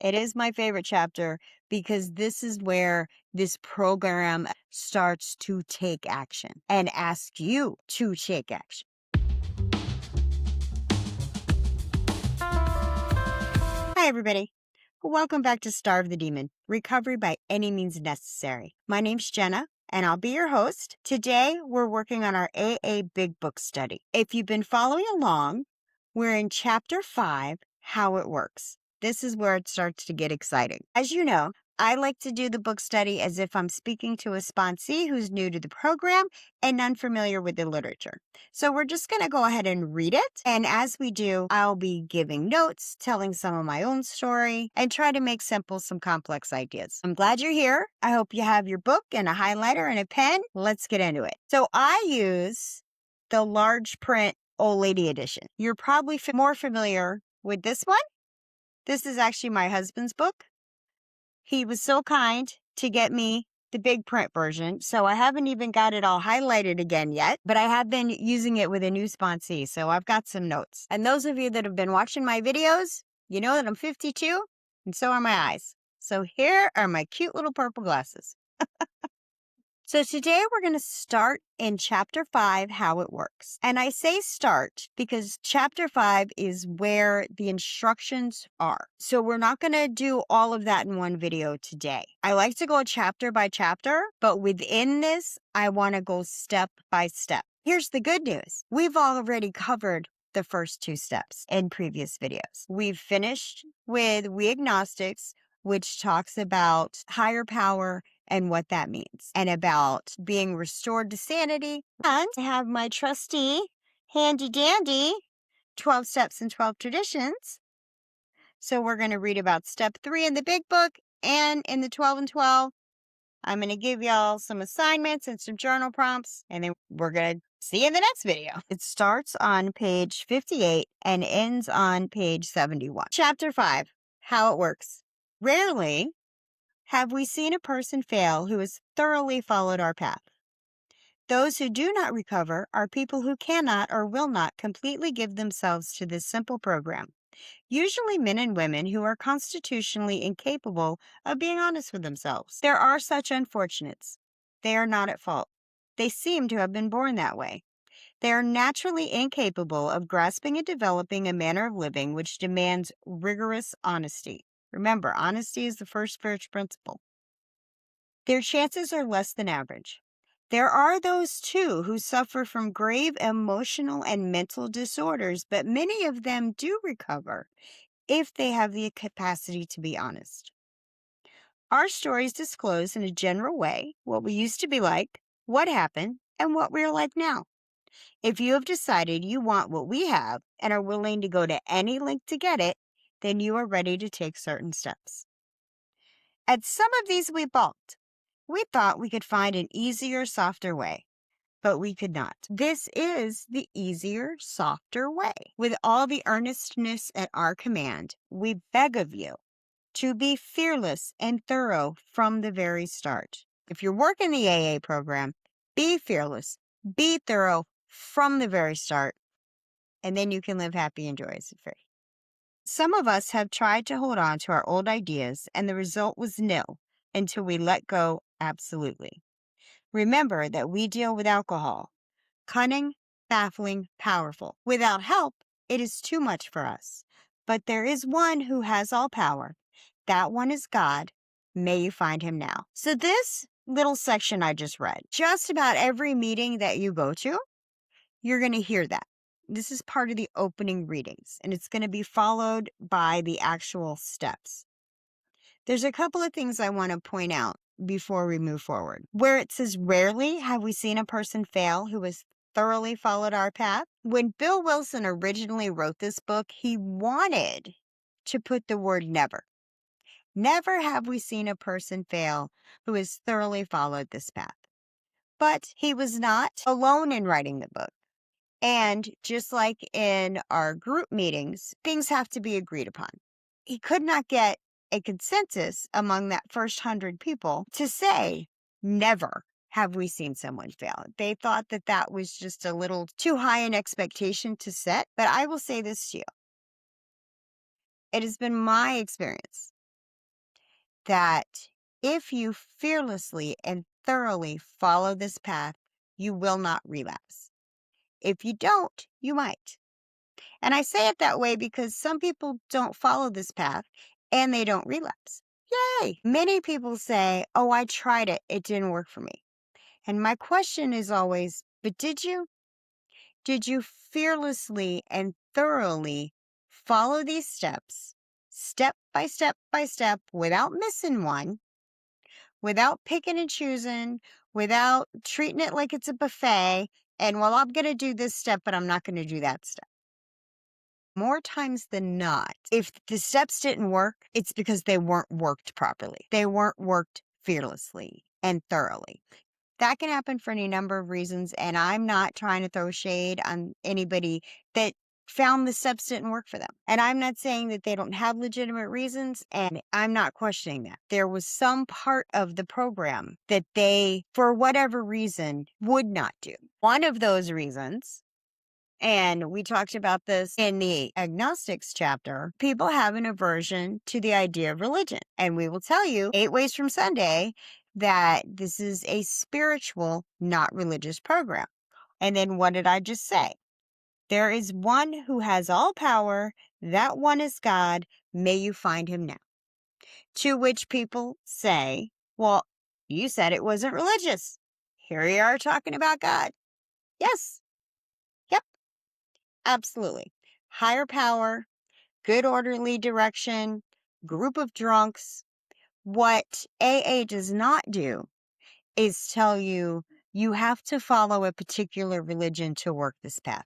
It is my favorite chapter because this is where this program starts to take action and ask you to take action. Hi, everybody. Welcome back to Starve the Demon, Recovery by Any Means Necessary. My name's Jenna, and I'll be your host. Today, we're working on our AA Big Book study. If you've been following along, we're in Chapter 5, How It Works. This is where it starts to get exciting. As you know, I like to do the book study as if I'm speaking to a sponsee who's new to the program and unfamiliar with the literature. So we're just going to go ahead and read it. And as we do, I'll be giving notes, telling some of my own story, and try to make simple some complex ideas. I'm glad you're here. I hope you have your book and a highlighter and a pen. Let's get into it. So I use the large print old lady edition. You're probably more familiar with this one. This is actually my husband's book. He was so kind to get me the big print version, so I haven't even got it all highlighted again yet, but I have been using it with a new sponsee, so I've got some notes. And those of you that have been watching my videos, you know that I'm 52, and so are my eyes. So here are my cute little purple glasses. So today we're going to start in Chapter 5, How It Works. And I say start because Chapter 5 is where the instructions are. So we're not going to do all of that in one video today. I like to go chapter by chapter, but within this, I want to go step by step. Here's the good news. We've already covered the first 2 steps in previous videos. We've finished with We Agnostics, which talks about higher power and what that means, and about being restored to sanity. And I have my trusty, handy dandy 12 steps and 12 traditions. So we're going to read about step 3 in the big book, and in the 12 and 12, I'm going to give y'all some assignments and some journal prompts, and then we're going to see you in the next video. It starts on page 58 and ends on page 71. Chapter 5, How It Works. Rarely have we seen a person fail who has thoroughly followed our path. Those who do not recover are people who cannot or will not completely give themselves to this simple program. Usually men and women who are constitutionally incapable of being honest with themselves. There are such unfortunates. They are not at fault. They seem to have been born that way. They are naturally incapable of grasping and developing a manner of living which demands rigorous honesty. Remember, honesty is the first spiritual principle. Their chances are less than average. There are those, too, who suffer from grave emotional and mental disorders, but many of them do recover if they have the capacity to be honest. Our stories disclose in a general way what we used to be like, what happened, and what we're like now. If you have decided you want what we have and are willing to go to any length to get it, then you are ready to take certain steps. At some of these we balked. We thought we could find an easier, softer way, but we could not. This is the easier, softer way. With all the earnestness at our command, we beg of you to be fearless and thorough from the very start. If you're working the AA program, be fearless, be thorough from the very start, and then you can live happy and joyous and free. Some of us have tried to hold on to our old ideas, and the result was nil until we let go absolutely. Remember that we deal with alcohol, cunning, baffling, powerful. Without help, it is too much for us. But there is one who has all power. That one is God. May you find him now. So this little section I just read, just about every meeting that you go to, you're going to hear that. This is part of the opening readings, and it's going to be followed by the actual steps. There's a couple of things I want to point out before we move forward. Where it says, rarely have we seen a person fail who has thoroughly followed our path. When Bill Wilson originally wrote this book, he wanted to put the word never. Never have we seen a person fail who has thoroughly followed this path. But he was not alone in writing the book. And just like in our group meetings, things have to be agreed upon. He could not get a consensus among that first 100 people to say, never have we seen someone fail. They thought that that was just a little too high an expectation to set. But I will say this to you. It has been my experience that if you fearlessly and thoroughly follow this path, you will not relapse. If you don't, you might. And I say it that way because some people don't follow this path and they don't relapse. Yay! Many people say, oh, I tried it. It didn't work for me. And my question is always, but did you? Did you fearlessly and thoroughly follow these steps, step by step, without missing one, without picking and choosing, without treating it like it's a buffet? And well, I'm going to do this step, but I'm not going to do that step. More times than not, if the steps didn't work, it's because they weren't worked properly. They weren't worked fearlessly and thoroughly. That can happen for any number of reasons, and I'm not trying to throw shade on anybody that found the steps didn't work for them. And I'm not saying that they don't have legitimate reasons, and I'm not questioning that. There was some part of the program that they, for whatever reason, would not do. One of those reasons, and we talked about this in the agnostics chapter, people have an aversion to the idea of religion. And we will tell you 8 ways from Sunday that this is a spiritual, not religious program. And then what did I just say? There is one who has all power. That one is God. May you find him now. To which people say, well, you said it wasn't religious. Here you are talking about God. Yes. Yep. Absolutely. Higher power, good orderly direction, group of drunks. What AA does not do is tell you you have to follow a particular religion to work this path.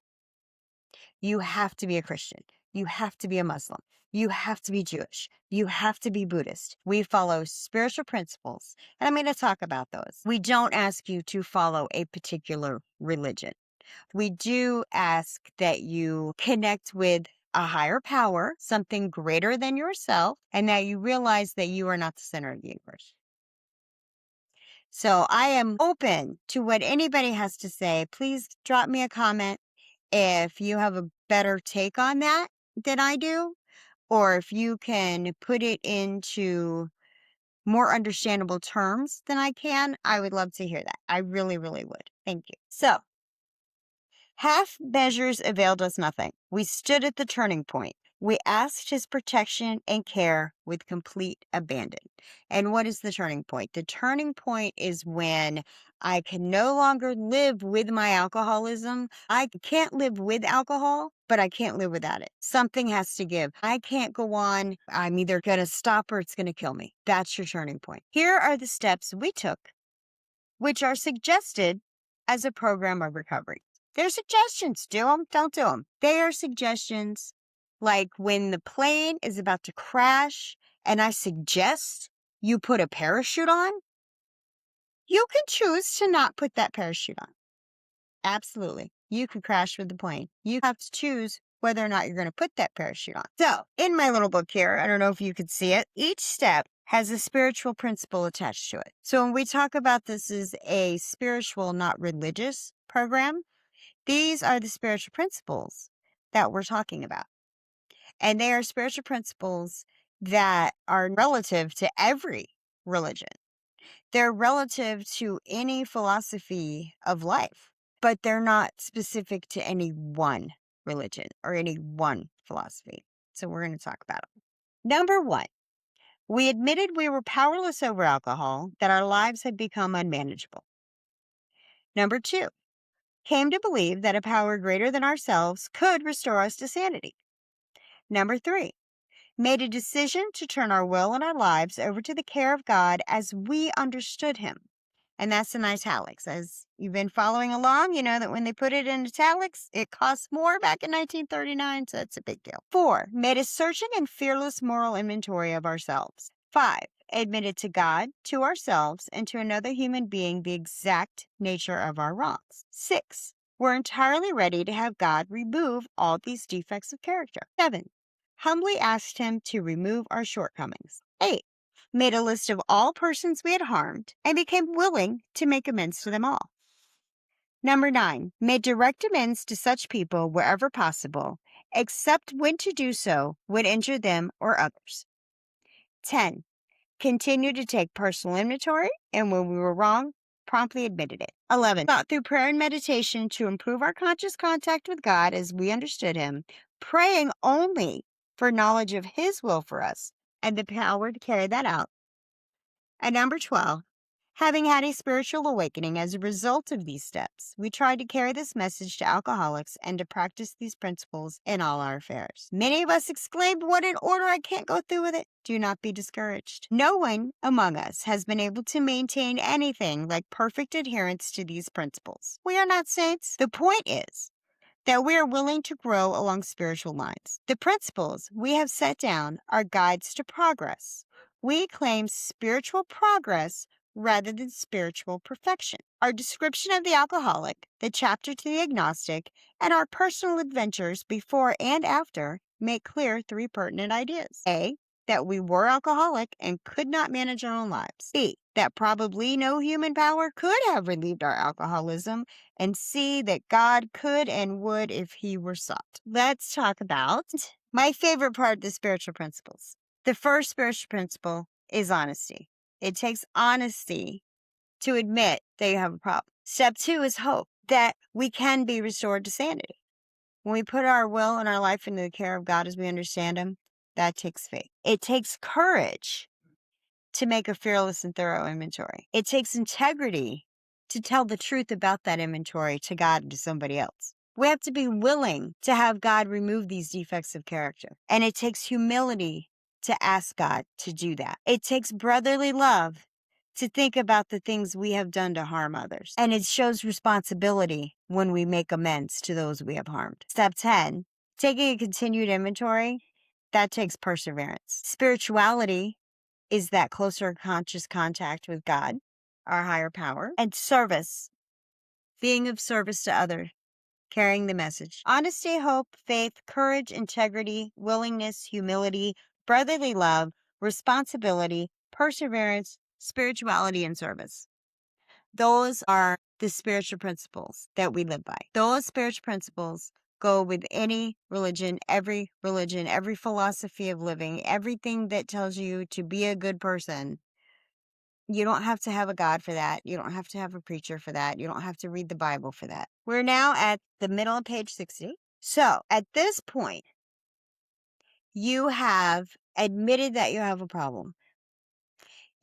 You have to be a Christian. You have to be a Muslim. You have to be Jewish. You have to be Buddhist. We follow spiritual principles, and I'm going to talk about those. We don't ask you to follow a particular religion. We do ask that you connect with a higher power, something greater than yourself, and that you realize that you are not the center of the universe. So I am open to what anybody has to say. Please drop me a comment if you have a better take on that than I do, or if you can put it into more understandable terms than I can. I would love to hear that. I really, really would. Thank you. So, half measures availed us nothing. We stood at the turning point. We asked his protection and care with complete abandon. And what is the turning point? The turning point is when I can no longer live with my alcoholism. I can't live with alcohol, but I can't live without it. Something has to give. I can't go on. I'm either going to stop or it's going to kill me. That's your turning point. Here are the steps we took, which are suggested as a program of recovery. They're suggestions. Do them, don't do them. They are suggestions like when the plane is about to crash and I suggest you put a parachute on, you can choose to not put that parachute on. Absolutely. You can crash with the plane. You have to choose whether or not you're going to put that parachute on. So in my little book here, I don't know if you could see it, each step has a spiritual principle attached to it. So when we talk about this as a spiritual, not religious program, these are the spiritual principles that we're talking about. And they are spiritual principles that are relative to every religion. They're relative to any philosophy of life, but they're not specific to any one religion or any one philosophy. So we're going to talk about them. Number 1, we admitted we were powerless over alcohol, that our lives had become unmanageable. Number 2, came to believe that a power greater than ourselves could restore us to sanity. Number 3, made a decision to turn our will and our lives over to the care of God as we understood him. And that's in italics. As you've been following along, you know that when they put it in italics, it costs more back in 1939, so it's a big deal. 4, made a searching and fearless moral inventory of ourselves. 5, admitted to God, to ourselves, and to another human being the exact nature of our wrongs. 6, we're entirely ready to have God remove all these defects of character. 7, humbly asked him to remove our shortcomings. 8, made a list of all persons we had harmed and became willing to make amends to them all. Number 9, made direct amends to such people wherever possible, except when to do so would injure them or others. 10, Continued to take personal inventory, and when we were wrong, promptly admitted it. 11. Thought through prayer and meditation to improve our conscious contact with God as we understood Him, praying only for knowledge of His will for us and the power to carry that out. And number 12, having had a spiritual awakening as a result of these steps, we tried to carry this message to alcoholics and to practice these principles in all our affairs. Many of us exclaimed, "What an order! I can't go through with it." Do not be discouraged. No one among us has been able to maintain anything like perfect adherence to these principles. We are not saints. The point is that we are willing to grow along spiritual lines. The principles we have set down are guides to progress. We claim spiritual progress rather than spiritual perfection. Our description of the alcoholic, the chapter to the agnostic, and our personal adventures before and after make clear 3 pertinent ideas. A, that we were alcoholic and could not manage our own lives. B, that probably no human power could have relieved our alcoholism. And C, that God could and would if He were sought. Let's talk about my favorite part of the spiritual principles. The first spiritual principle is honesty. It takes honesty to admit that you have a problem. Step 2 is hope, that we can be restored to sanity. When we put our will and our life into the care of God as we understand Him, that takes faith. It takes courage to make a fearless and thorough inventory. It takes integrity to tell the truth about that inventory to God and to somebody else. We have to be willing to have God remove these defects of character. And it takes humility to ask God to do that. It takes brotherly love to think about the things we have done to harm others. And it shows responsibility when we make amends to those we have harmed. Step 10, taking a continued inventory, that takes perseverance. Spirituality is that closer conscious contact with God, our higher power, and service, being of service to others, carrying the message. Honesty, hope, faith, courage, integrity, willingness, humility, brotherly love, responsibility, perseverance, spirituality, and service. Those are the spiritual principles that we live by. Those spiritual principles go with any religion, every philosophy of living, everything that tells you to be a good person. You don't have to have a God for that. You don't have to have a preacher for that. You don't have to read the Bible for that. We're now at the middle of page 60. So at this point, you have admitted that you have a problem.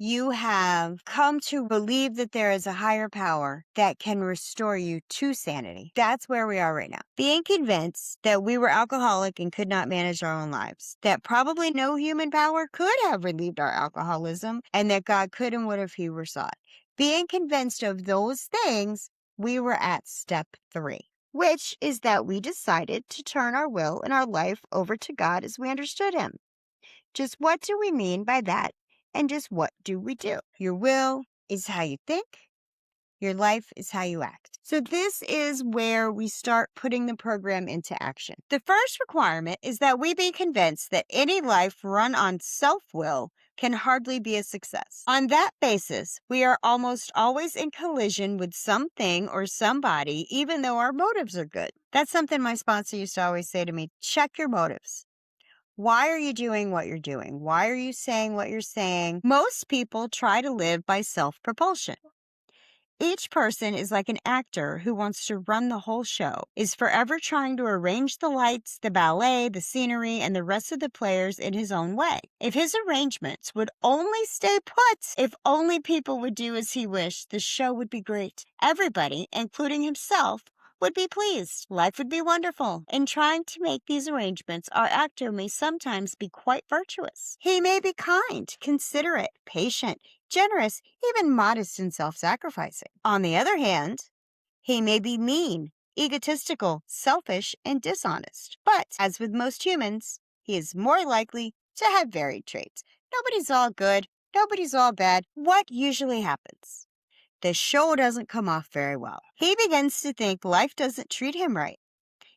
You have come to believe that there is a higher power that can restore you to sanity. That's where we are right now. Being convinced that we were alcoholic and could not manage our own lives, that probably no human power could have relieved our alcoholism, and that God could and would if He were sought. Being convinced of those things, we were at step 3, which is that we decided to turn our will and our life over to God as we understood Him. Just what do we mean by that? And just what do we do? Your will is how you think. Your life is how you act. So this is where we start putting the program into action. The first requirement is that we be convinced that any life run on self-will can hardly be a success. On that basis, we are almost always in collision with something or somebody, even though our motives are good. That's something my sponsor used to always say to me: check your motives. Why are you doing what you're doing? Why are you saying what you're saying? Most people try to live by self-propulsion. Each person is like an actor who wants to run the whole show, is forever trying to arrange the lights, the ballet, the scenery, and the rest of the players in his own way. If his arrangements would only stay put, if only people would do as he wished, the show would be great. Everybody, including himself, would be pleased. Life would be wonderful. In trying to make these arrangements, our actor may sometimes be quite virtuous. He may be kind, considerate, patient, generous, even modest and self-sacrificing. On the other hand, he may be mean, egotistical, selfish, and dishonest. But, as with most humans, he is more likely to have varied traits. Nobody's all good. Nobody's all bad. What usually happens? The show doesn't come off very well. He begins to think life doesn't treat him right.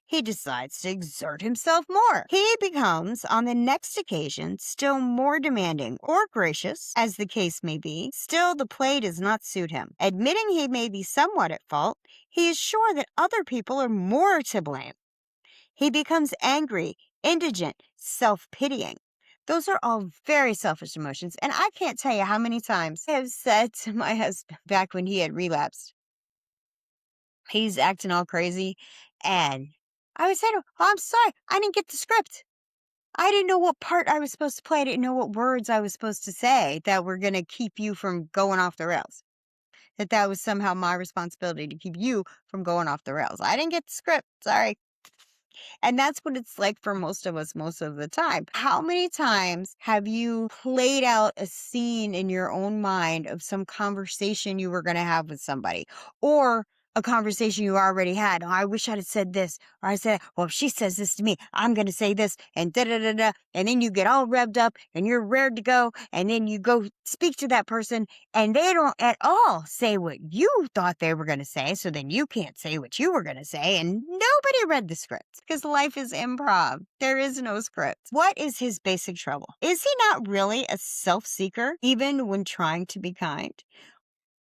He decides to exert himself more. He becomes, on the next occasion, still more demanding or gracious, as the case may be. Still, the play does not suit him. Admitting he may be somewhat at fault, he is sure that other people are more to blame. He becomes angry, indigent, self-pitying. Those are all very selfish emotions. And I can't tell you how many times I have said to my husband back when he had relapsed, he's acting all crazy. And I would say to him, "Oh, I'm sorry. I didn't get the script. I didn't know what part I was supposed to play. I didn't know what words I was supposed to say that were going to keep you from going off the rails. That was somehow my responsibility to keep you from going off the rails. I didn't get the script. Sorry." And that's what it's like for most of us most of the time. How many times have you played out a scene in your own mind of some conversation you were going to have with somebody, or a conversation you already had? "Oh, I wish I'd have said this." Or I said, "Well, if she says this to me, I'm going to say this," and da da da da. And then you get all revved up and you're ready to go. And then you go speak to that person and they don't at all say what you thought they were going to say. So then you can't say what you were going to say. And nobody read the script because life is improv. There is no script. What is his basic trouble? Is he not really a self-seeker, even when trying to be kind?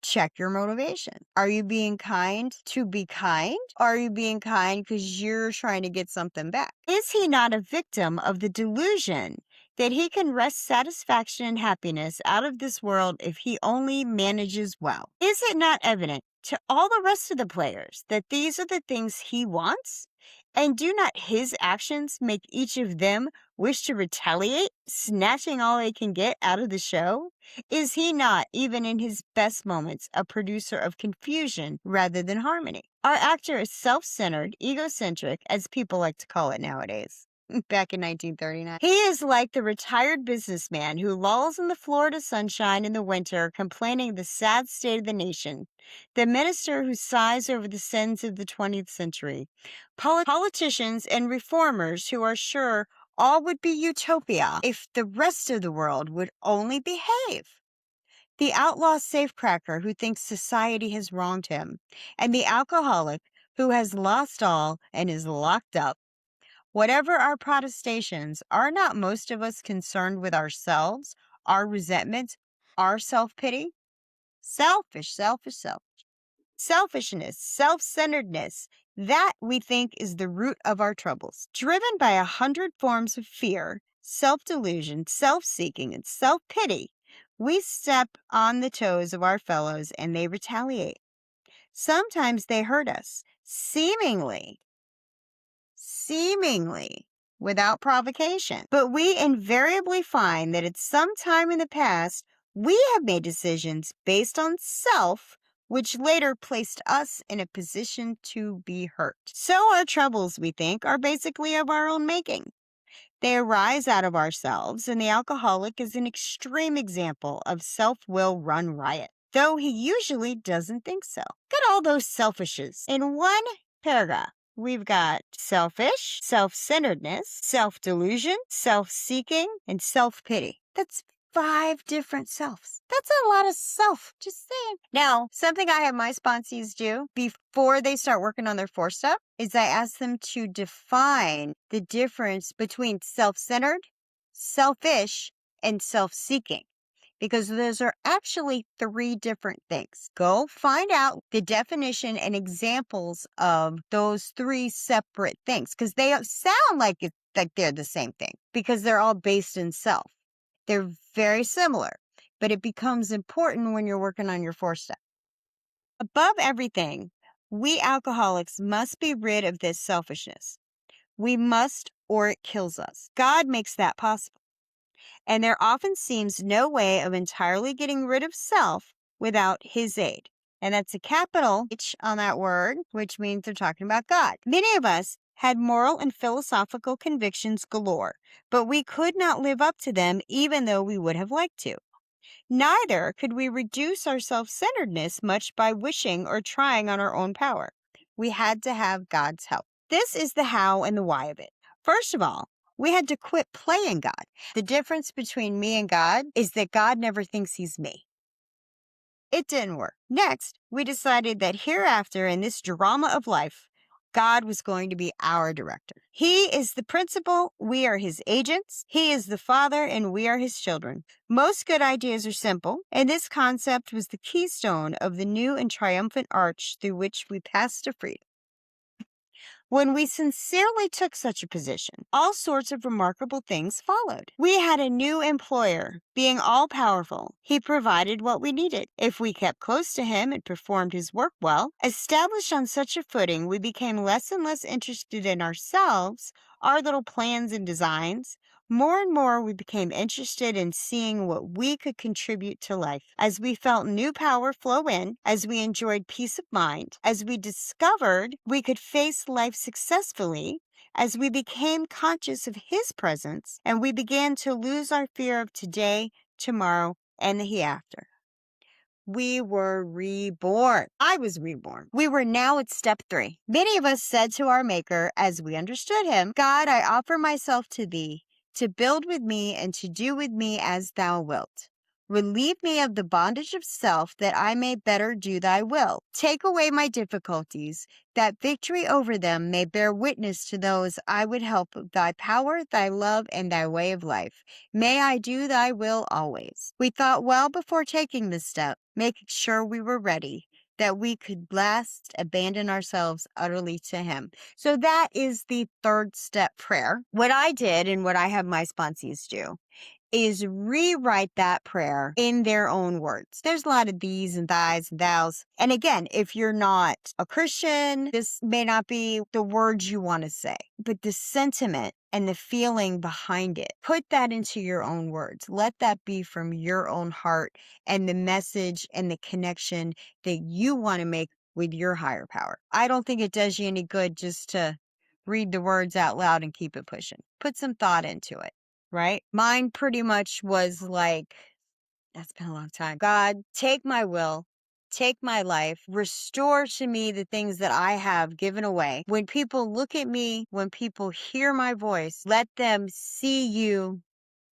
Check your motivation. Are you being kind to be kind? Or are you being kind because you're trying to get something back? Is he not a victim of the delusion that he can wrest satisfaction and happiness out of this world if he only manages well? Is it not evident to all the rest of the players that these are the things he wants? And do not his actions make each of them wish to retaliate, snatching all they can get out of the show? Is he not, even in his best moments, a producer of confusion rather than harmony? Our actor is self-centered, egocentric, as people like to call it nowadays. Back in 1939. He is like the retired businessman who lolls in the Florida sunshine in the winter, complaining the sad state of the nation. The minister who sighs over the sins of the 20th century. Politicians and reformers who are sure all would be utopia if the rest of the world would only behave. The outlaw safecracker who thinks society has wronged him, and the alcoholic who has lost all and is locked up. Whatever our protestations, are not most of us concerned with ourselves, our resentment, our self-pity? Selfish, selfish, selfish. Selfishness, self-centeredness, that we think is the root of our troubles. Driven by 100 forms of fear, self-delusion, self-seeking, and self-pity, we step on the toes of our fellows and they retaliate. Sometimes they hurt us, seemingly without provocation. But we invariably find that at some time in the past, we have made decisions based on self, which later placed us in a position to be hurt. So our troubles, we think, are basically of our own making. They arise out of ourselves, and the alcoholic is an extreme example of self-will run riot, though he usually doesn't think so. Look at all those selfishes in one paragraph. We've got selfish, self-centeredness, self-delusion, self-seeking, and self-pity. That's 5 different selves. That's a lot of self, just saying. Now, something I have my sponsees do before they start working on their 4 step is I ask them to define the difference between self-centered, selfish, and self-seeking, because those are actually 3 different things. Go find out the definition and examples of those 3 separate things, because they sound like they're the same thing, because they're all based in self. They're very similar, but it becomes important when you're working on your 4 step. Above everything, we alcoholics must be rid of this selfishness. We must, or it kills us. God makes that possible. And there often seems no way of entirely getting rid of self without his aid. And that's a capital H on that word, which means they're talking about God. Many of us had moral and philosophical convictions galore, but we could not live up to them even though we would have liked to. Neither could we reduce our self-centeredness much by wishing or trying on our own power. We had to have God's help. This is the how and the why of it. First of all, we had to quit playing God. The difference between me and God is that God never thinks he's me. It didn't work. Next, we decided that hereafter in this drama of life, God was going to be our director. He is the principal, we are his agents. He is the father, and we are his children. Most good ideas are simple, and this concept was the keystone of the new and triumphant arch through which we passed to freedom. When we sincerely took such a position, all sorts of remarkable things followed. We had a new employer, being all powerful. He provided what we needed. If we kept close to him and performed his work well, established on such a footing, we became less and less interested in ourselves, our little plans and designs. More and more, we became interested in seeing what we could contribute to life. As we felt new power flow in, as we enjoyed peace of mind, as we discovered we could face life successfully, as we became conscious of His presence, and we began to lose our fear of today, tomorrow, and the hereafter. We were reborn. I was reborn. We were now at step 3. Many of us said to our Maker, as we understood Him, God, I offer myself to Thee, to build with me and to do with me as Thou wilt. Relieve me of the bondage of self, that I may better do Thy will. Take away my difficulties, that victory over them may bear witness to those I would help of Thy power, Thy love, and Thy way of life. May I do Thy will always. We thought well before taking this step, making sure we were ready, that we could last abandon ourselves utterly to Him. So that is the 3rd step prayer. What I did and what I have my sponsees do is rewrite that prayer in their own words. There's a lot of these and thys and thous. And again, if you're not a Christian, this may not be the words you want to say, but the sentiment and the feeling behind it, put that into your own words. Let that be from your own heart and the message and the connection that you want to make with your higher power. I don't think it does you any good just to read the words out loud and keep it pushing. Put some thought into it. Right? Mine pretty much was like, that's been a long time. God, take my will, take my life, restore to me the things that I have given away. When people look at me, when people hear my voice, let them see you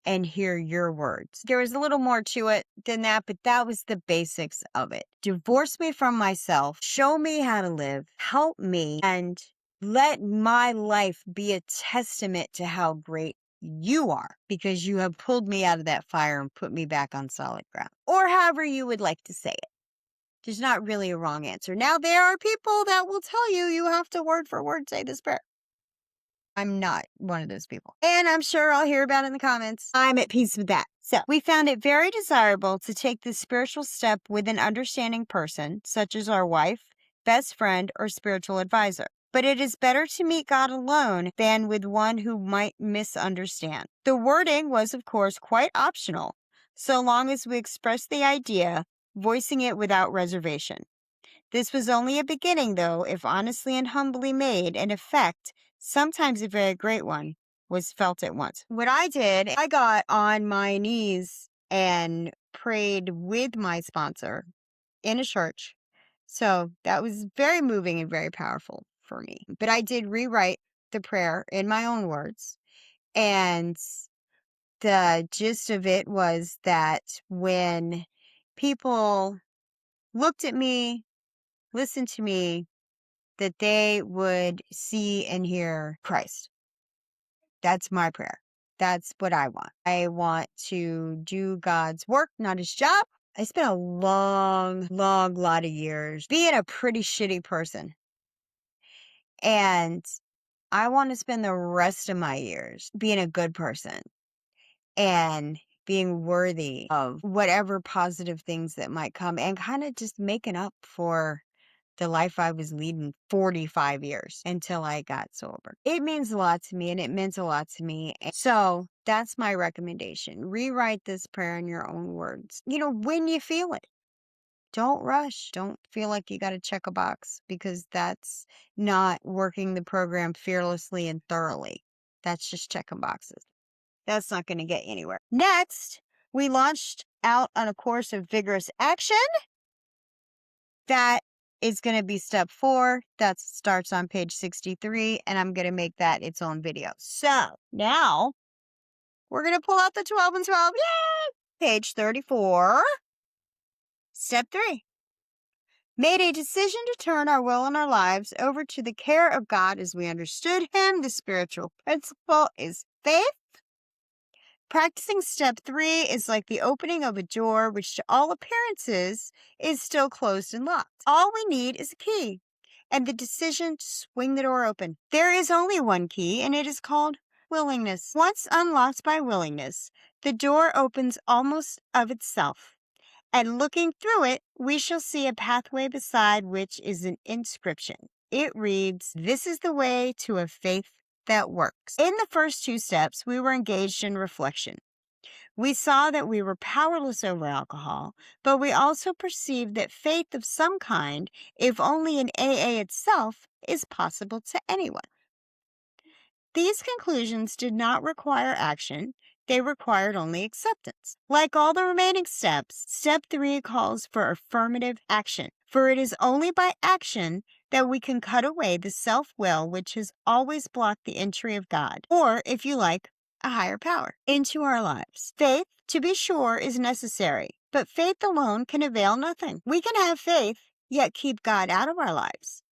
and hear your words. There was a little more to it than that, but that was the basics of it. Divorce me from myself, show me how to live, help me, and let my life be a testament to how great you are, because you have pulled me out of that fire and put me back on solid ground. Or however you would like to say it. There's not really a wrong answer. Now, there are people that will tell you you have to word for word say this prayer. I'm not one of those people. And I'm sure I'll hear about it in the comments. I'm at peace with that. So we found it very desirable to take this spiritual step with an understanding person, such as our wife, best friend, or spiritual advisor. But it is better to meet God alone than with one who might misunderstand. The wording was, of course, quite optional, so long as we expressed the idea, voicing it without reservation. This was only a beginning, though, if honestly and humbly made, an effect, sometimes a very great one, was felt at once. What I did, I got on my knees and prayed with my sponsor in a church. So that was very moving and very powerful for me. But I did rewrite the prayer in my own words. And the gist of it was that when people looked at me, listened to me, that they would see and hear Christ. That's my prayer. That's what I want. I want to do God's work, not His job. I spent a long lot of years being a pretty shitty person. And I want to spend the rest of my years being a good person and being worthy of whatever positive things that might come, and kind of just making up for the life I was leading 45 years until I got sober. It means a lot to me, and it meant a lot to me. So that's my recommendation. Rewrite this prayer in your own words. When you feel it. Don't rush. Don't feel like you got to check a box, because that's not working the program fearlessly and thoroughly. That's just checking boxes. That's not going to get you anywhere. Next, we launched out on a course of vigorous action. That is going to be step 4. That starts on page 63, and I'm going to make that its own video. So now we're going to pull out the 12 and 12. Yay! Page 34. Step 3. Made a decision to turn our will and our lives over to the care of God as we understood Him. The spiritual principle is faith. Practicing step 3 is like the opening of a door, which to all appearances is still closed and locked. All we need is a key. and the decision to swing the door open. There is only one key, and it is called willingness. Once unlocked by willingness, the door opens almost of itself. And looking through it, we shall see a pathway beside which is an inscription. It reads, "This is the way to a faith that works." In the first two steps, we were engaged in reflection. We saw that we were powerless over alcohol, but we also perceived that faith of some kind, if only in AA itself, is possible to anyone. These conclusions did not require action, they required only acceptance. Like all the remaining steps, step 3 calls for affirmative action, for it is only by action that we can cut away the self-will which has always blocked the entry of God, or, if you like, a higher power, into our lives. Faith, to be sure, is necessary, but faith alone can avail nothing. We can have faith, yet keep God out of our lives.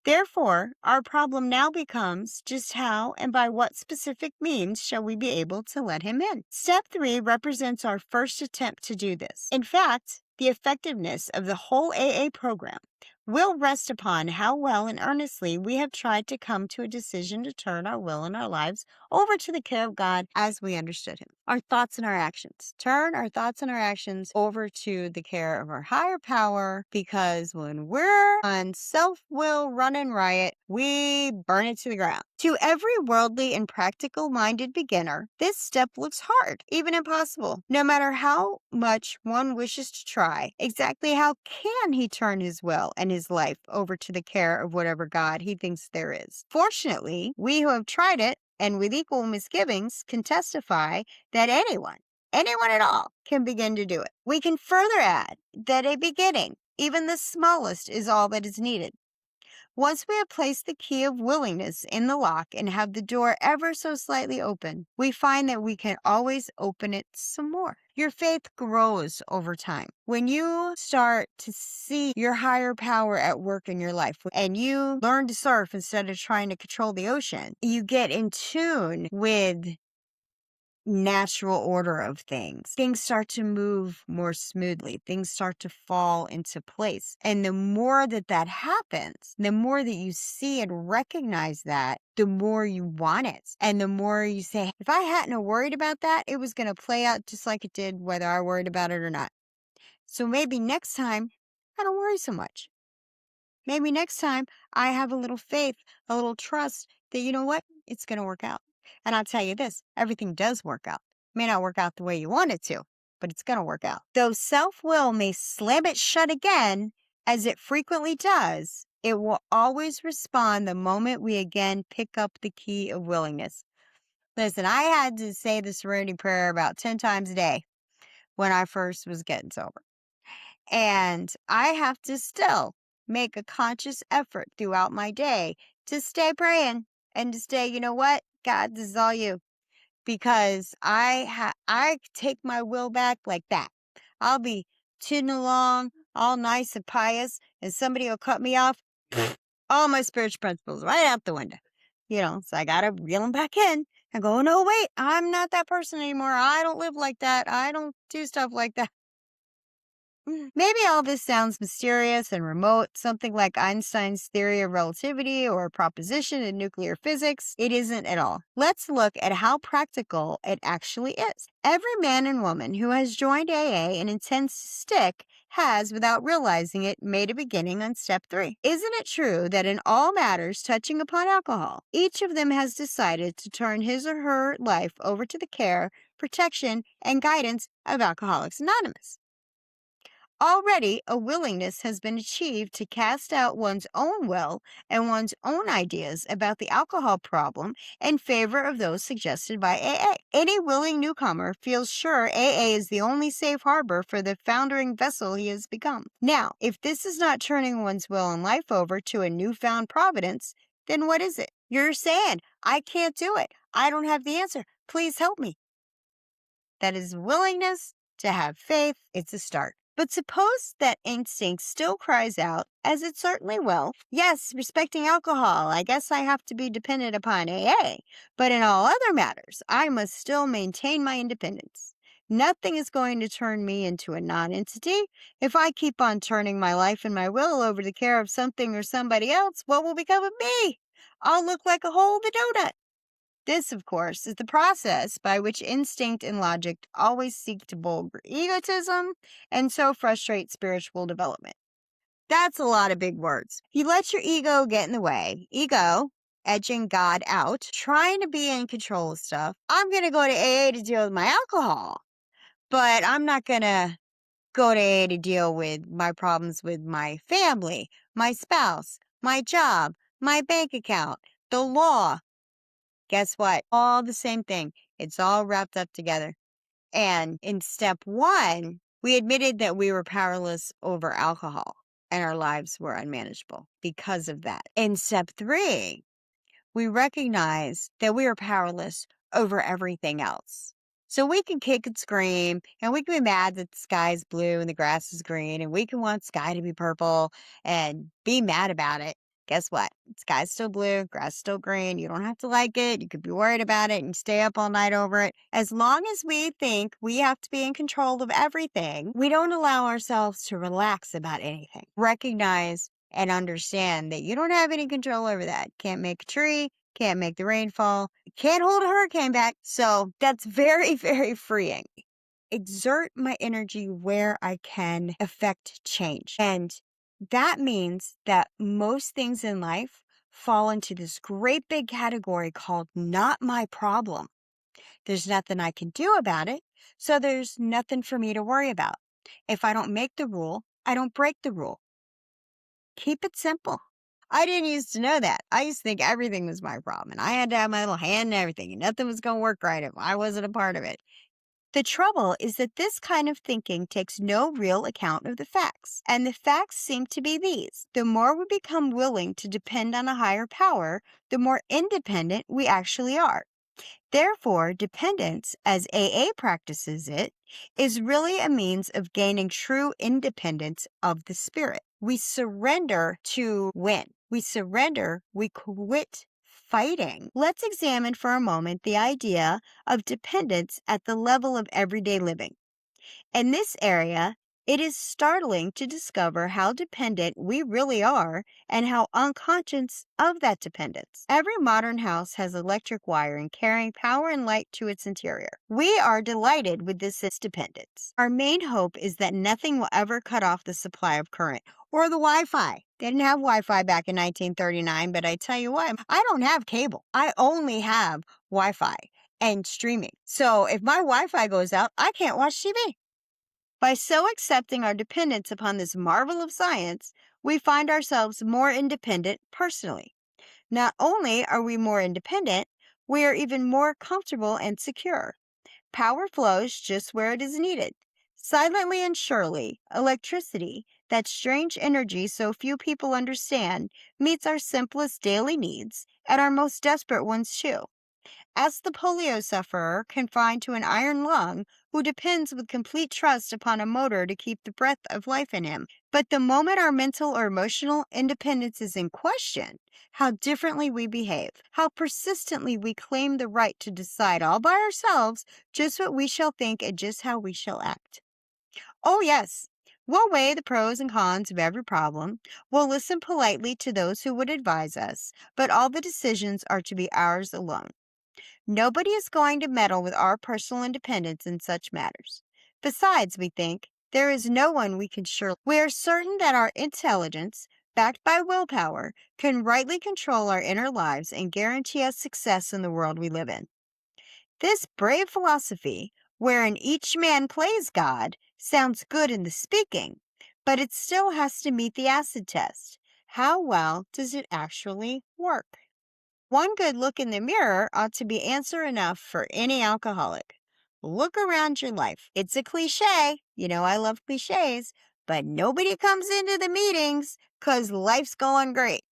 Therefore, our problem now becomes just how and by what specific means shall we be able to let him in? Step 3 represents our first attempt to do this. In fact, the effectiveness of the whole AA program will rest upon how well and earnestly we have tried to come to a decision to turn our will and our lives over to the care of God as we understood him. Our thoughts and our actions. Turn our thoughts and our actions over to the care of our higher power, because when we're on self-will running riot, we burn it to the ground. To every worldly and practical-minded beginner, this step looks hard, even impossible. No matter how much one wishes to try, exactly how can he turn his will and his life over to the care of whatever God he thinks there is? Fortunately, we who have tried it, and with equal misgivings, can testify that anyone at all, can begin to do it. We can further add that a beginning, even the smallest, is all that is needed. Once we have placed the key of willingness in the lock and have the door ever so slightly open, we find that we can always open it some more. Your faith grows over time. When you start to see your higher power at work in your life and you learn to surf instead of trying to control the ocean, you get in tune with natural order of things. Things start to move more smoothly. Things start to fall into place. And the more that happens, the more that you see and recognize that, the more you want it. And the more you say, if I hadn't worried about that, it was going to play out just like it did, whether I worried about it or not. So maybe next time, I don't worry so much. Maybe next time I have a little faith, a little trust that, you know what, it's going to work out. And I'll tell you this, everything does work out. May not work out the way you want it to, but it's going to work out. Though self-will may slam it shut again, as it frequently does, it will always respond the moment we again pick up the key of willingness. Listen, I had to say the serenity prayer about 10 times a day when I first was getting sober. And I have to still make a conscious effort throughout my day to stay praying and to stay, you know what, God, this is all you. Because I take my will back like that. I'll be tooting along all nice and pious, and somebody will cut me off. All my spiritual principles right out the window. So I got to reel them back in and go, no, wait, I'm not that person anymore. I don't live like that. I don't do stuff like that. Maybe all this sounds mysterious and remote, something like Einstein's theory of relativity or a proposition in nuclear physics. It isn't at all. Let's look at how practical it actually is. Every man and woman who has joined AA and intends to stick has, without realizing it, made a beginning on step 3. Isn't it true that in all matters touching upon alcohol, each of them has decided to turn his or her life over to the care, protection, and guidance of Alcoholics Anonymous? Already, a willingness has been achieved to cast out one's own will and one's own ideas about the alcohol problem in favor of those suggested by AA. Any willing newcomer feels sure AA is the only safe harbor for the foundering vessel he has become. Now, if this is not turning one's will and life over to a newfound providence, then what is it? You're saying, I can't do it. I don't have the answer. Please help me. That is willingness to have faith. It's a start. But suppose that instinct still cries out, as it certainly will, yes, respecting alcohol, I guess I have to be dependent upon AA, but in all other matters, I must still maintain my independence. Nothing is going to turn me into a non-entity. If I keep on turning my life and my will over to the care of something or somebody else, what will become of me? I'll look like a hole in the donut. This, of course, is the process by which instinct and logic always seek to bolster egotism and so frustrate spiritual development. That's a lot of big words. You let your ego get in the way. Ego, edging God out, trying to be in control of stuff. I'm going to go to AA to deal with my alcohol, but I'm not going to go to AA to deal with my problems with my family, my spouse, my job, my bank account, the law. Guess what? All the same thing. It's all wrapped up together. And in step 1, we admitted that we were powerless over alcohol and our lives were unmanageable because of that. In step 3, we recognize that we are powerless over everything else. So we can kick and scream, and we can be mad that the sky is blue and the grass is green, and we can want sky to be purple and be mad about it. Guess what? Sky's still blue, grass still green. You don't have to like it. You could be worried about it and stay up all night over it. As long as we think we have to be in control of everything, we don't allow ourselves to relax about anything. Recognize and understand that you don't have any control over that. Can't make a tree, can't make the rain fall, can't hold a hurricane back. So that's very, very freeing. Exert my energy where I can affect change. And that means that most things in life fall into this great big category called not my problem. There's nothing I can do about it, so there's nothing for me to worry about. If I don't make the rule, I don't break the rule. Keep it simple. I didn't used to know that. I used to think everything was my problem, and I had to have my little hand in everything, and nothing was going to work right if I wasn't a part of it. The trouble is that this kind of thinking takes no real account of the facts, and the facts seem to be these. The more we become willing to depend on a higher power, the more independent we actually are. Therefore, dependence, as AA practices it, is really a means of gaining true independence of the spirit. We surrender to win. We surrender, we quit fighting. Let's examine for a moment the idea of dependence at the level of everyday living. In this area, it is startling to discover how dependent we really are and how unconscious of that dependence. Every modern house has electric wiring carrying power and light to its interior. We are delighted with this dependence. Our main hope is that nothing will ever cut off the supply of current or the Wi-Fi. They didn't have Wi-Fi back in 1939, but I tell you what, I don't have cable. I only have Wi-Fi and streaming. So if my Wi-Fi goes out, I can't watch TV. By so accepting our dependence upon this marvel of science, we find ourselves more independent personally. Not only are we more independent, we are even more comfortable and secure. Power flows just where it is needed. Silently and surely, electricity, that strange energy so few people understand, meets our simplest daily needs and our most desperate ones too. Ask the polio sufferer confined to an iron lung who depends with complete trust upon a motor to keep the breath of life in him. But the moment our mental or emotional independence is in question, how differently we behave, how persistently we claim the right to decide all by ourselves just what we shall think and just how we shall act. Oh, yes. We'll weigh the pros and cons of every problem. We'll listen politely to those who would advise us, but all the decisions are to be ours alone. Nobody is going to meddle with our personal independence in such matters. Besides, we think, there is no one we can surely. We are certain that our intelligence, backed by willpower, can rightly control our inner lives and guarantee us success in the world we live in. This brave philosophy, wherein each man plays God, sounds good in the speaking, but it still has to meet the acid test. How well does it actually work? One good look in the mirror ought to be answer enough for any alcoholic. Look around your life. It's a cliche. You know, I love cliches, but nobody comes into the meetings because life's going great.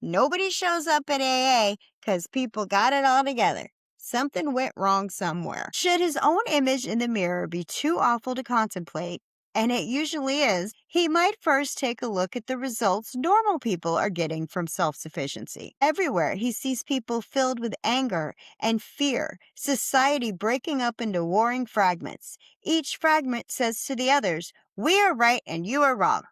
Nobody shows up at AA because people got it all together. Something went wrong somewhere. Should his own image in the mirror be too awful to contemplate, and it usually is, he might first take a look at the results normal people are getting from self-sufficiency. Everywhere he sees people filled with anger and fear, society breaking up into warring fragments. Each fragment says to the others, "We are right and you are wrong."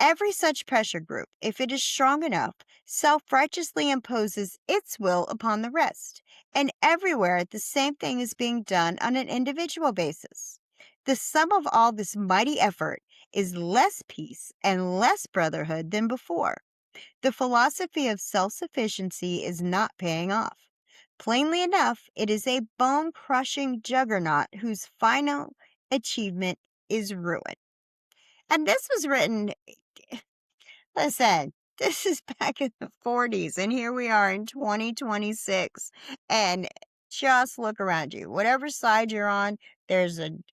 Every such pressure group, if it is strong enough, self-righteously imposes its will upon the rest. And everywhere the same thing is being done on an individual basis. The sum of all this mighty effort is less peace and less brotherhood than before. The philosophy of self-sufficiency is not paying off. Plainly enough, it is a bone-crushing juggernaut whose final achievement is ruin. And this was written, listen, this is back in the 40s, and here we are in 2026. And just look around you. Whatever side you're on, there's an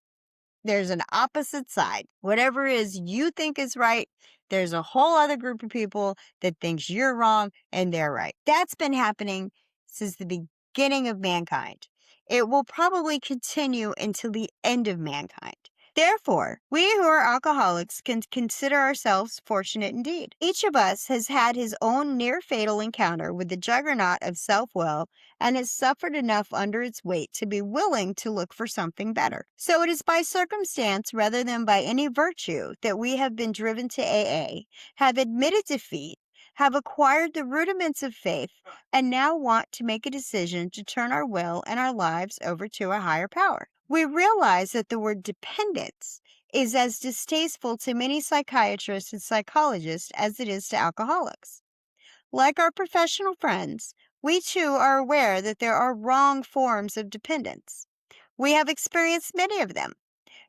opposite side. Whatever it is you think is right, there's a whole other group of people that thinks you're wrong and they're right. That's been happening since the beginning of mankind. It will probably continue until the end of mankind. Therefore, we who are alcoholics can consider ourselves fortunate indeed. Each of us has had his own near-fatal encounter with the juggernaut of self-will and has suffered enough under its weight to be willing to look for something better. So it is by circumstance rather than by any virtue that we have been driven to AA, have admitted defeat, have acquired the rudiments of faith, and now want to make a decision to turn our will and our lives over to a higher power. We realize that the word dependence is as distasteful to many psychiatrists and psychologists as it is to alcoholics. Like our professional friends, we too are aware that there are wrong forms of dependence. We have experienced many of them.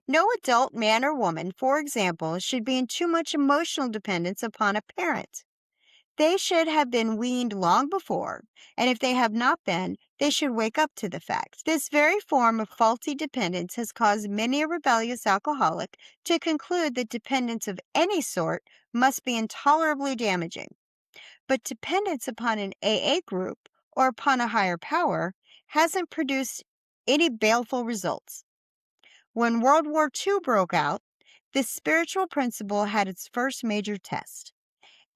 No adult man or woman, for example, should be in too much emotional dependence upon a parent. They should have been weaned long before, and if they have not been, they should wake up to the fact. This very form of faulty dependence has caused many a rebellious alcoholic to conclude that dependence of any sort must be intolerably damaging. But dependence upon an AA group or upon a higher power hasn't produced any baleful results. When World War II broke out, this spiritual principle had its first major test.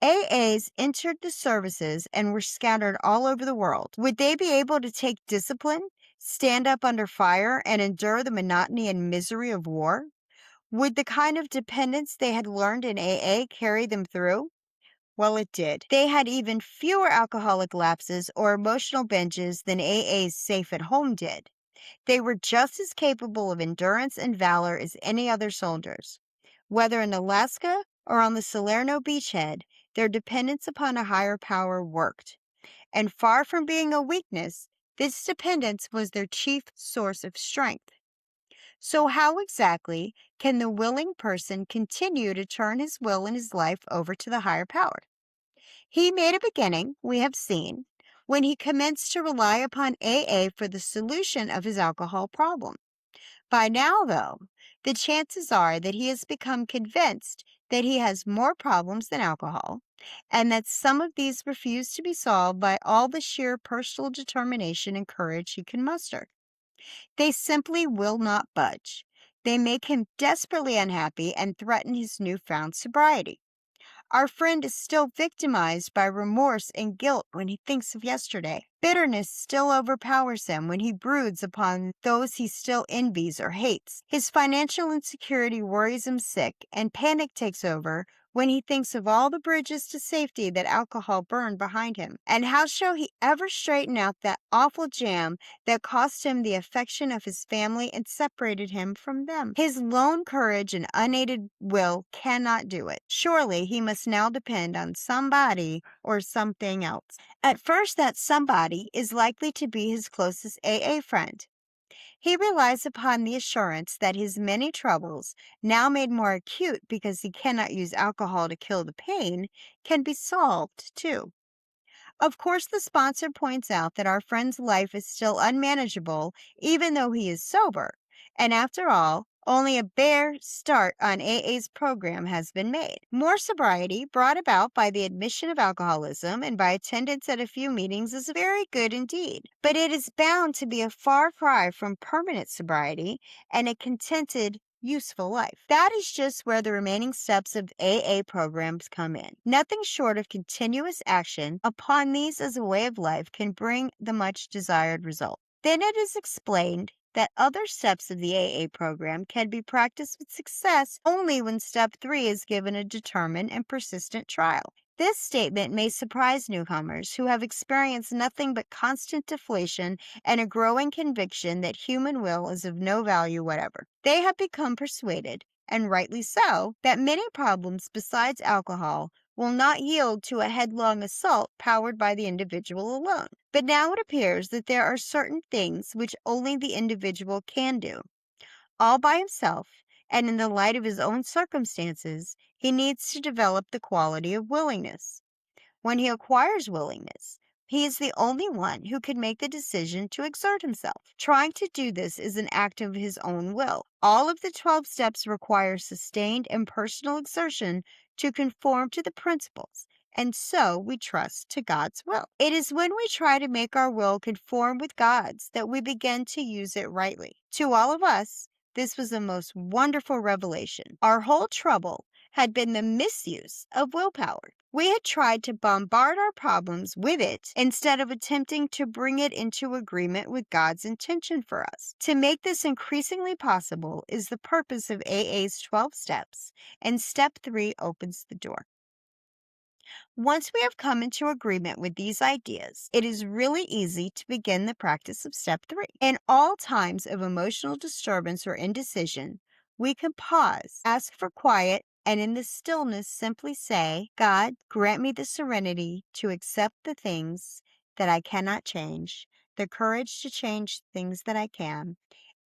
AAs entered the services and were scattered all over the world. Would they be able to take discipline, stand up under fire, and endure the monotony and misery of war? Would the kind of dependence they had learned in AA carry them through? Well, it did. They had even fewer alcoholic lapses or emotional binges than AA's safe at home did. They were just as capable of endurance and valor as any other soldiers. Whether in Alaska or on the Salerno beachhead, their dependence upon a higher power worked. And far from being a weakness, this dependence was their chief source of strength. So how exactly can the willing person continue to turn his will and his life over to the higher power? He made a beginning, we have seen, when he commenced to rely upon AA for the solution of his alcohol problem. By now, though, the chances are that he has become convinced that he has more problems than alcohol, and that some of these refuse to be solved by all the sheer personal determination and courage he can muster. They simply will not budge. They make him desperately unhappy and threaten his newfound sobriety. Our friend is still victimized by remorse and guilt when he thinks of yesterday. Bitterness still overpowers him when he broods upon those he still envies or hates. His financial insecurity worries him sick, and panic takes over when he thinks of all the bridges to safety that alcohol burned behind him. And how shall he ever straighten out that awful jam that cost him the affection of his family and separated him from them? His lone courage and unaided will cannot do it. Surely he must now depend on somebody or something else. At first, that somebody is likely to be his closest AA friend. He relies upon the assurance that his many troubles, now made more acute because he cannot use alcohol to kill the pain, can be solved too. Of course, the sponsor points out that our friend's life is still unmanageable even though he is sober, and after all, only a bare start on AA's program has been made. More sobriety, brought about by the admission of alcoholism and by attendance at a few meetings, is very good indeed. But it is bound to be a far cry from permanent sobriety and a contented, useful life. That is just where the remaining steps of AA programs come in. Nothing short of continuous action upon these as a way of life can bring the much desired result. Then it is explained that other steps of the AA program can be practiced with success only when step 3 is given a determined and persistent trial. This statement may surprise newcomers who have experienced nothing but constant deflation and a growing conviction that human will is of no value whatever. They have become persuaded, and rightly so, that many problems besides alcohol will not yield to a headlong assault powered by the individual alone. But now it appears that there are certain things which only the individual can do. All by himself, and in the light of his own circumstances, he needs to develop the quality of willingness. When he acquires willingness, he is the only one who can make the decision to exert himself. Trying to do this is an act of his own will. All of the 12 steps require sustained and personal exertion to conform to the principles, and so we trust to God's will. It is when we try to make our will conform with God's that we begin to use it rightly. To all of us, this was a most wonderful revelation. Our whole trouble had been the misuse of willpower. We had tried to bombard our problems with it instead of attempting to bring it into agreement with God's intention for us. To make this increasingly possible is the purpose of AA's 12 steps, and step 3 opens the door. Once we have come into agreement with these ideas, it is really easy to begin the practice of step 3. In all times of emotional disturbance or indecision, we can pause, ask for quiet, and in the stillness simply say, God, grant me the serenity to accept the things that I cannot change, the courage to change things that I can,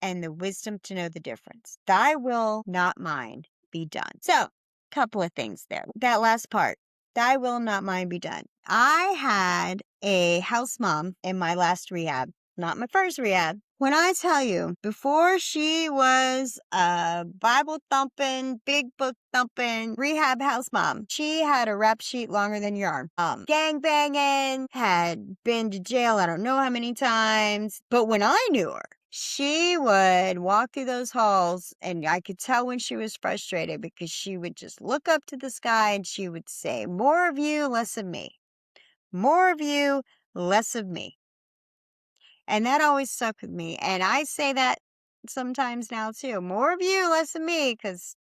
and the wisdom to know the difference. Thy will, not mine, be done. So, couple of things there. That last part. Thy will, not mine, be done. I had a house mom in my last rehab, not my first rehab. When I tell you, before she was a Bible thumping, big book thumping rehab house mom, she had a rap sheet longer than your arm. Gang banging, had been to jail I don't know how many times. But when I knew her, she would walk through those halls, and I could tell when she was frustrated because she would just look up to the sky and she would say, more of you, less of me. More of you, less of me. And that always stuck with me. And I say that sometimes now too. More of you, less of me. Because,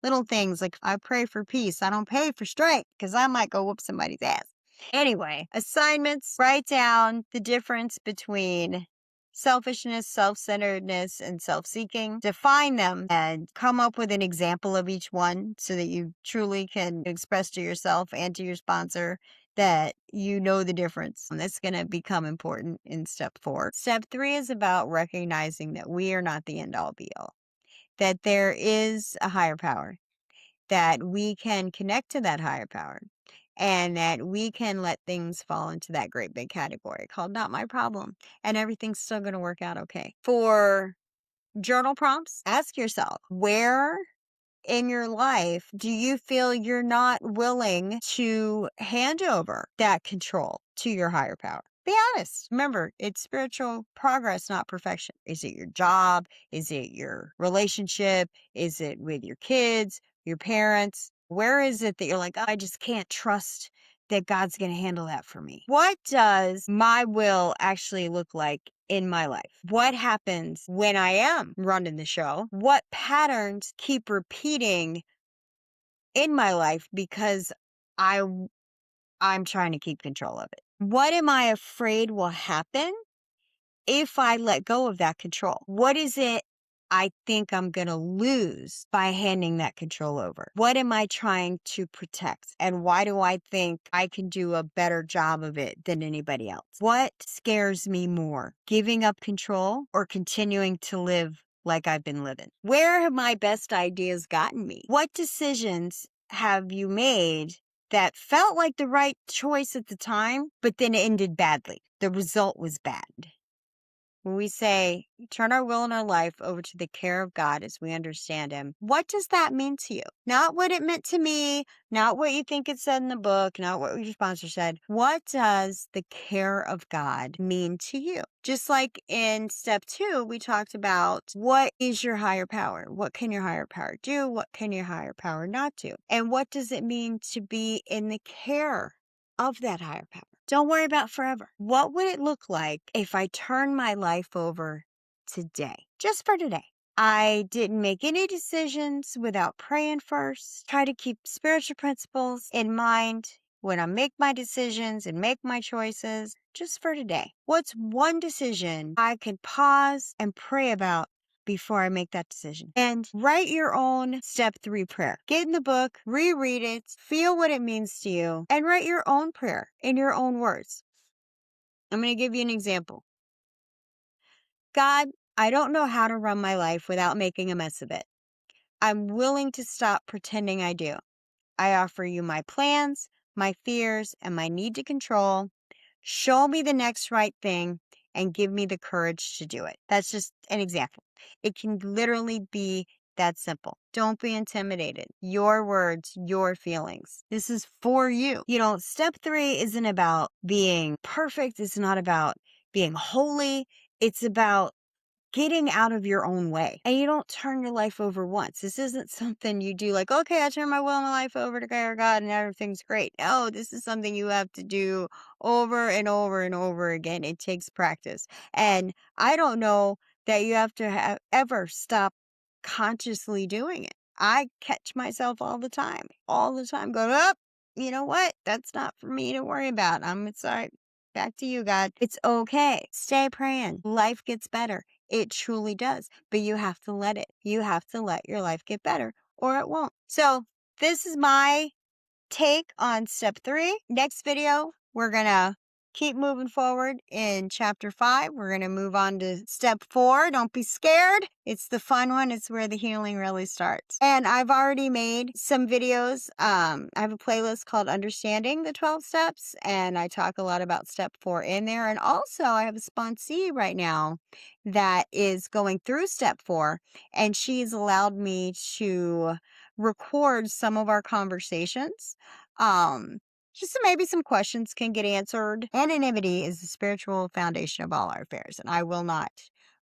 little things like I pray for peace. I don't pay for strength because I might go whoop somebody's ass. Anyway, assignments, write down the difference between selfishness, self-centeredness, and self-seeking. Define them and come up with an example of each one so that you truly can express to yourself and to your sponsor that you know the difference. And that's going to become important in step 4. Step 3 is about recognizing that we are not the end all be all, that there is a higher power, that we can connect to that higher power, and that we can let things fall into that great big category called not my problem, and everything's still going to work out okay. For journal prompts, ask yourself, where in your life do you feel you're not willing to hand over that control to your higher power? Be honest. Remember, it's spiritual progress, not perfection. Is it your job? Is it your relationship? Is it with your kids, your parents? Where is it that you're like, oh, I just can't trust that God's going to handle that for me? What does my will actually look like in my life? What happens when I am running the show? What patterns keep repeating in my life because I'm trying to keep control of it? What am I afraid will happen if I let go of that control? What is it I think I'm going to lose by handing that control over? What am I trying to protect? And why do I think I can do a better job of it than anybody else? What scares me more, giving up control or continuing to live like I've been living? Where have my best ideas gotten me? What decisions have you made that felt like the right choice at the time, but then ended badly? The result was bad. when we say turn our will and our life over to the care of God as we understand Him, what does that mean to you? Not what it meant to me, not what you think it said in the book, not what your sponsor said. What does the care of God mean to you? Just like in step 2, we talked about what is your higher power? What can your higher power do? What can your higher power not do? And what does it mean to be in the care of that higher power? Don't worry about forever. What would it look like if I turn my life over today? Just for today. I didn't make any decisions without praying first. Try to keep spiritual principles in mind when I make my decisions and make my choices just for today. What's one decision I could pause and pray about before I make that decision? And write your own step 3 prayer. Get in the book, reread it, feel what it means to you, and write your own prayer in your own words. I'm going to give you an example. God, I don't know how to run my life without making a mess of it. I'm willing to stop pretending I do. I offer you my plans, my fears, and my need to control. Show me the next right thing and give me the courage to do it. That's just an example. It can literally be that simple. Don't be intimidated. Your words, your feelings. This is for you. Step 3 isn't about being perfect. It's not about being holy. It's about getting out of your own way. And you don't turn your life over once. This isn't something you do like, okay, I turn my will and my life over to God and everything's great. No, this is something you have to do over and over and over again. It takes practice. And I don't know that you have to ever stop consciously doing it. I catch myself all the time going up. You know what? That's not for me to worry about. I'm sorry. Back to you, God. It's okay. Stay praying. Life gets better. It truly does. But you have to let it. You have to let your life get better or it won't. So this is my take on step 3. Next video, we're going to keep moving forward in chapter 5. We're going to move on to step 4. Don't be scared. It's the fun one. It's where the healing really starts. And I've already made some videos. I have a playlist called Understanding the 12 Steps, and I talk a lot about step 4 in there. And also I have a sponsee right now that is going through step 4, and she's allowed me to record some of our conversations. Just so maybe some questions can get answered. Anonymity is the spiritual foundation of all our affairs, and I will not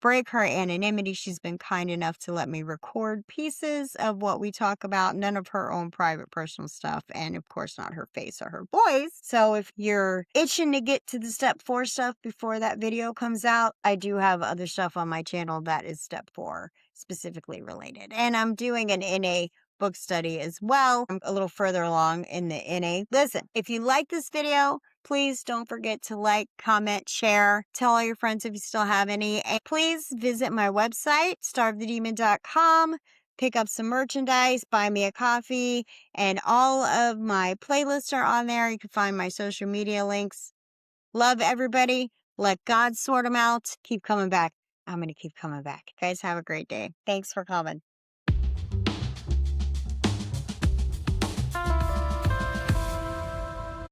break her anonymity. She's been kind enough to let me record pieces of what we talk about, none of her own private personal stuff, and of course not her face or her voice. So if you're itching to get to the step 4 stuff before that video comes out, I do have other stuff on my channel that is step 4 specifically related. And I'm doing an NA book study as well. I'm a little further along in the NA. Listen, if you like this video, please don't forget to like, comment, share, tell all your friends if you still have any. And please visit my website, starvethedemon.com, pick up some merchandise, buy me a coffee, and all of my playlists are on there. You can find my social media links. Love everybody. Let God sort them out. Keep coming back. I'm going to keep coming back. You guys have a great day. Thanks for coming.